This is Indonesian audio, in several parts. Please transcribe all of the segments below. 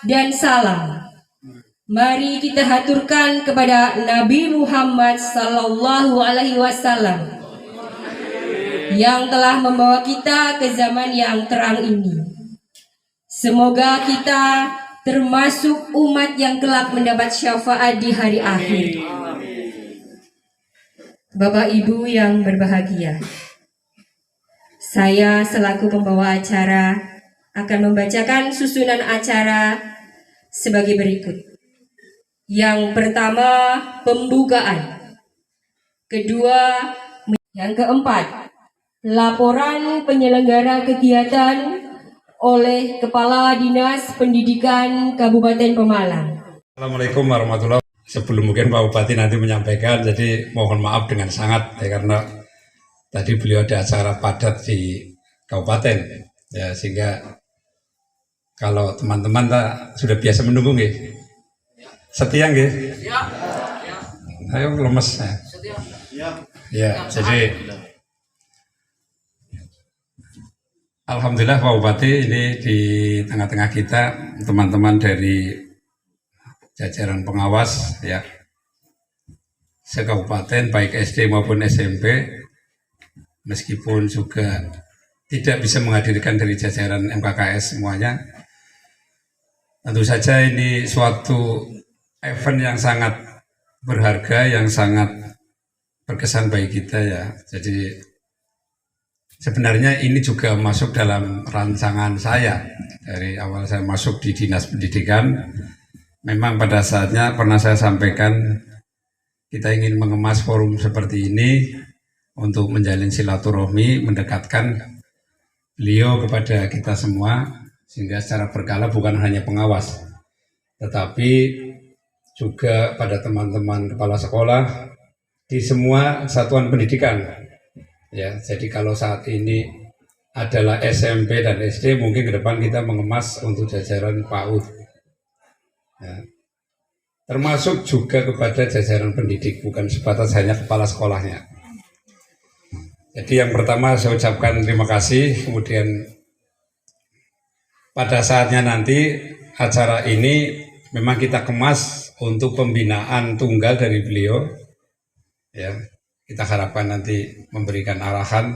dan salam mari kita haturkan kepada Nabi Muhammad Sallallahu Alaihi Wasallam yang telah membawa kita ke zaman yang terang ini. Semoga kita termasuk umat yang kelak mendapat syafaat di hari akhir. Bapak Ibu yang berbahagia, saya selaku pembawa acara akan membacakan susunan acara sebagai berikut. Yang pertama, pembukaan. Kedua, yang keempat, laporan penyelenggara kegiatan oleh Kepala Dinas Pendidikan Kabupaten Pemalang. Assalamualaikum warahmatullahi wabarakatuh. Sebelum mungkin Pak Bupati nanti menyampaikan, jadi mohon maaf dengan sangat ya, karena tadi beliau ada acara padat di kabupaten ya, sehingga kalau teman-teman sudah biasa menunggu nggih. Setia nggih? Ayo lemes ya. Ya, jadi alhamdulillah Pak Bupati ini di tengah-tengah kita teman-teman dari jajaran pengawas ya se-kabupaten baik SD maupun SMP, meskipun juga tidak bisa menghadirkan dari jajaran MKKS semuanya. Tentu saja ini suatu event yang sangat berharga, yang sangat berkesan bagi kita ya. Jadi sebenarnya ini juga masuk dalam rancangan saya dari awal saya masuk di Dinas Pendidikan. Memang pada saatnya pernah saya sampaikan kita ingin mengemas forum seperti ini untuk menjalin silaturahmi, mendekatkan beliau kepada kita semua, sehingga secara berkala bukan hanya pengawas, tetapi juga pada teman-teman kepala sekolah di semua satuan pendidikan. Ya, jadi kalau saat ini adalah SMP dan SD, mungkin ke depan kita mengemas untuk jajaran PAUD. Ya. Termasuk juga kepada jajaran pendidik, bukan sebatas hanya kepala sekolahnya. Jadi yang pertama saya ucapkan terima kasih, kemudian pada saatnya nanti acara ini memang kita kemas untuk pembinaan tunggal dari beliau. Ya, kita harapkan nanti memberikan arahan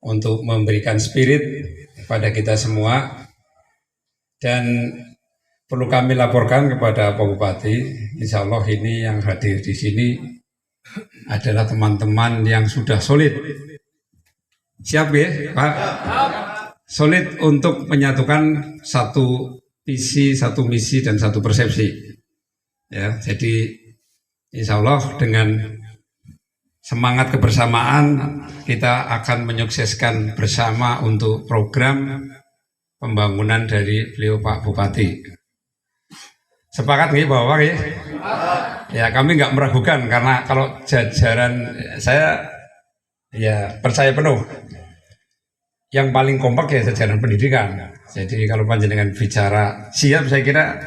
untuk memberikan spirit kepada kita semua. Dan perlu kami laporkan kepada Pak Bupati, insya Allah ini yang hadir di sini adalah teman-teman yang sudah solid. Siap ya Pak? Solid untuk menyatukan satu visi, satu misi, dan satu persepsi. Ya, jadi insya Allah dengan semangat kebersamaan kita akan menyukseskan bersama untuk program pembangunan dari beliau Pak Bupati. Sepakat nih bahwa ya kami nggak meragukan, karena kalau jajaran saya ya percaya penuh yang paling kompak ya jajaran pendidikan. Jadi kalau panjenengan bicara siap, saya kira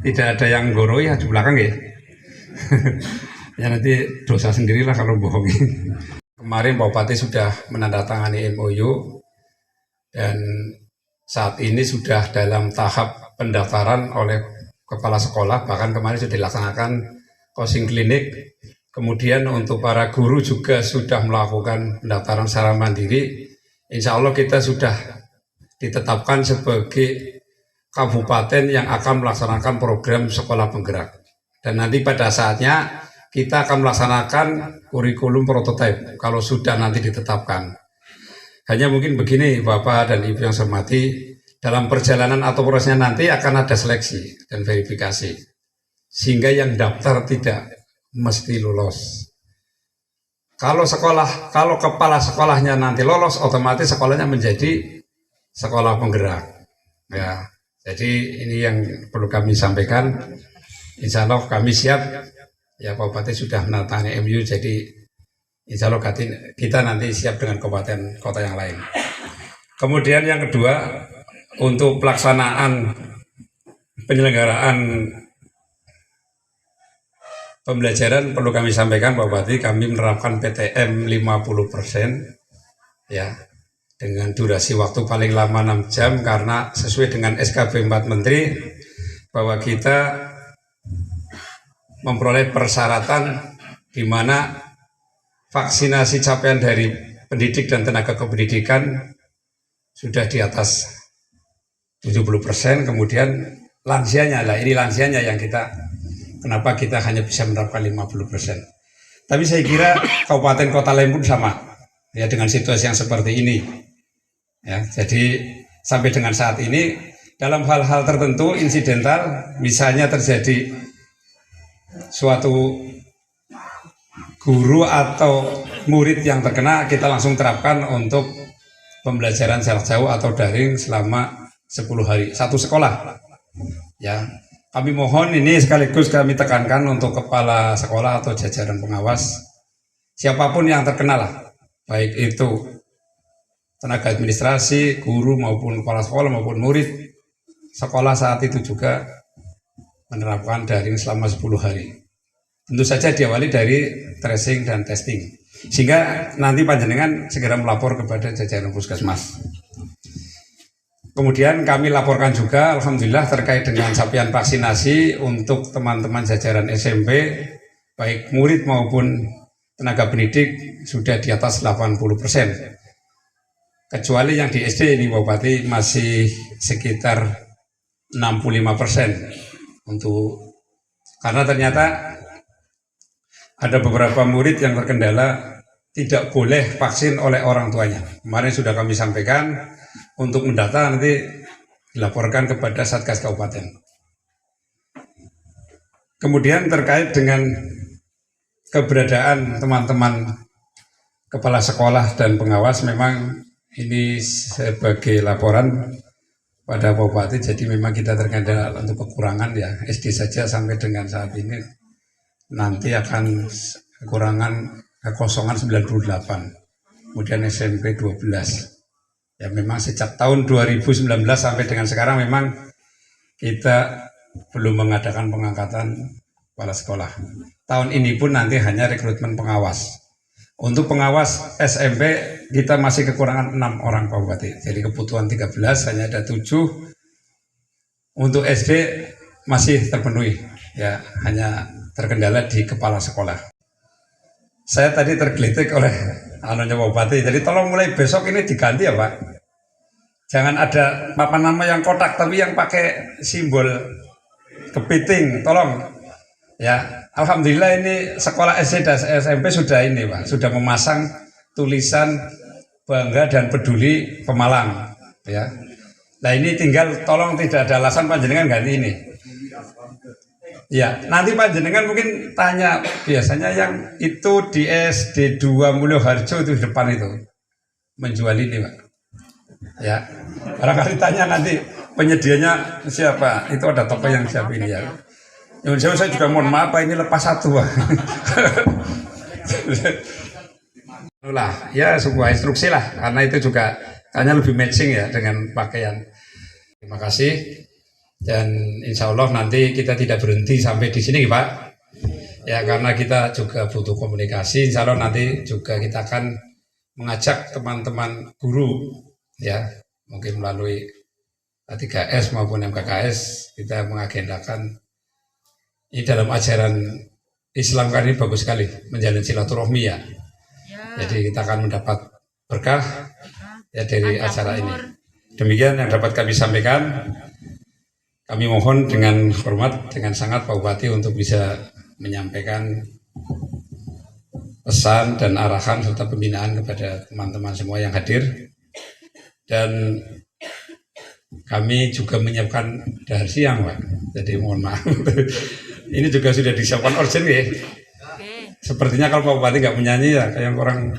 tidak ada yang goro ya di belakang ya. Ya nanti dosa sendirilah kalau bohong. Kemarin Pak Bupati sudah menandatangani MOU dan saat ini sudah dalam tahap pendaftaran oleh kepala sekolah, bahkan kemarin sudah dilaksanakan coaching klinik. Kemudian untuk para guru juga sudah melakukan pendaftaran secara mandiri. Insya Allah kita sudah ditetapkan sebagai kabupaten yang akan melaksanakan program sekolah penggerak. Dan nanti pada saatnya kita akan melaksanakan kurikulum prototipe kalau sudah nanti ditetapkan. Hanya mungkin begini Bapak dan Ibu yang saya hormati, dalam perjalanan atau prosesnya nanti akan ada seleksi dan verifikasi, sehingga yang daftar tidak mesti lolos. Kalau kepala sekolahnya nanti lolos, otomatis sekolahnya menjadi sekolah penggerak. Ya, jadi ini yang perlu kami sampaikan. Insya Allah kami siap. Ya, Pak Bupati sudah menandatangani MOU, jadi insya Allah kita nanti siap dengan kabupaten kota yang lain. Kemudian yang kedua, untuk pelaksanaan penyelenggaraan pembelajaran perlu kami sampaikan Pak Bupati, kami menerapkan PTM 50% ya. dengan durasi waktu paling lama 6 jam karena sesuai dengan SKB 4 Menteri bahwa kita memperoleh persyaratan di mana vaksinasi capaian dari pendidik dan tenaga kependidikan sudah di atas 70%, kemudian lansianya lah, ini lansianya yang kenapa kita hanya bisa menerapkan 50%. Tapi saya kira kabupaten kota lain pun sama ya dengan situasi yang seperti ini. Ya, jadi sampai dengan saat ini dalam hal-hal tertentu insidental, misalnya terjadi suatu guru atau murid yang terkena, kita langsung terapkan untuk pembelajaran jarak jauh atau daring selama 10 hari, satu sekolah. Ya, kami mohon ini sekaligus kami tekankan untuk kepala sekolah atau jajaran pengawas, siapapun yang terkena lah, baik itu tenaga administrasi, guru maupun kepala sekolah maupun murid, sekolah saat itu juga menerapkan daring selama 10 hari. Tentu saja diawali dari tracing dan testing, sehingga nanti panjenengan segera melapor kepada jajaran puskesmas. Kemudian kami laporkan juga, alhamdulillah terkait dengan capaian vaksinasi untuk teman-teman jajaran SMP, baik murid maupun tenaga pendidik sudah di atas 80%. Kecuali yang di SD ini Pak Bupati masih sekitar 65%. Karena ternyata ada beberapa murid yang terkendala tidak boleh vaksin oleh orang tuanya. Kemarin sudah kami sampaikan, untuk mendata nanti dilaporkan kepada Satgas Kabupaten. Kemudian terkait dengan keberadaan teman-teman kepala sekolah dan pengawas, memang ini sebagai laporan pada Pak Bupati, jadi memang kita terkendala untuk kekurangan ya. SD saja sampai dengan saat ini nanti akan kekosongan 98, kemudian SMP 12. Ya memang sejak tahun 2019 sampai dengan sekarang memang kita belum mengadakan pengangkatan kepala sekolah. Tahun ini pun nanti hanya rekrutmen pengawas. Untuk pengawas SMP kita masih kekurangan 6 orang Pak Bupati. Jadi kebutuhan 13 hanya ada 7. Untuk SD masih terpenuhi. Ya hanya terkendala di kepala sekolah. Saya tadi tergelitik oleh anunya Pak Bupati, jadi tolong mulai besok ini diganti ya Pak. Jangan ada papan nama yang kotak, tapi yang pakai simbol kepiting, tolong. Ya, alhamdulillah ini sekolah SD dan SMP sudah ini Pak, sudah memasang tulisan bangga dan peduli Pemalang. Ya, nah ini tinggal tolong tidak ada alasan panjenengan ganti ini. Ya, nanti panjenengan mungkin tanya, biasanya yang itu di SD 2 Mulyoharjo itu di depan itu menjual ini Pak. Ya, barangkali tanya nanti penyedianya siapa, itu ada toko yang siap ini ya. Yang saya juga mohon maaf Pak, ini lepas satu Pak. Lah, ya sebuah instruksi lah, karena itu juga hanya lebih matching ya dengan pakaian. Terima kasih. Dan insya Allah nanti kita tidak berhenti sampai di sini Pak. Ya karena kita juga butuh komunikasi. Insya Allah nanti juga kita akan mengajak teman-teman guru ya, mungkin melalui 3S maupun MKKS kita mengagendakan ini dalam ajaran Islam kan ini bagus sekali menjalin silaturahmi ya. Jadi kita akan mendapat berkah ya dari acara ini. Demikian yang dapat kami sampaikan. Kami mohon dengan hormat, dengan sangat Pak Bupati untuk bisa menyampaikan pesan dan arahan serta pembinaan kepada teman-teman semua yang hadir. Dan kami juga menyiapkan dahar siang Pak, jadi mohon maaf. Ini juga sudah disiapkan urgent ya. Sepertinya kalau Pak Bupati nggak menyanyi ya kayak orang